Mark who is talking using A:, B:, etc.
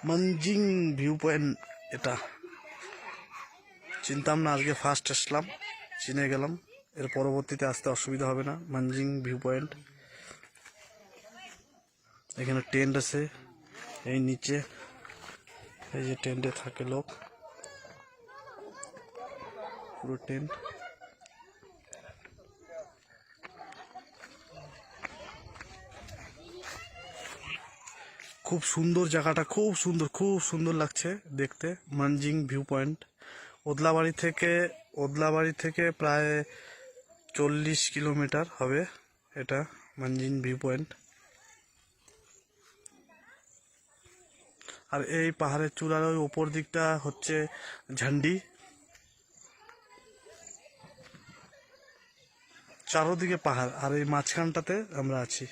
A: মানজিং view point. এটা চিনতাম না, আজকে ফার্স্ট আসলাম, চিনে গেলাম। এর পরবর্তীতে আসতে অসুবিধা হবে না। মানজিং ভিউ পয়েন্ট, এখানে টেন্ট আছে। এই নিচে এই যে টেন্টে থাকে লোক, পুরো টেন্ট। খুব সুন্দর জায়গাটা, খুব সুন্দর লাগছে দেখতে। মানজিং ভিউ পয়েন্ট ওদলাবাড়ি থেকে প্রায় 40 কিলোমিটার হবে এটা, মানজিং ভিউ পয়েন্ট। আর এই পাহাড়ের চূড়ার ওই উপর দিকটা হচ্ছে ঝান্ডি। চারোদিকে পাহাড়, আর এই মাঝখানটাতে আমরা আছি।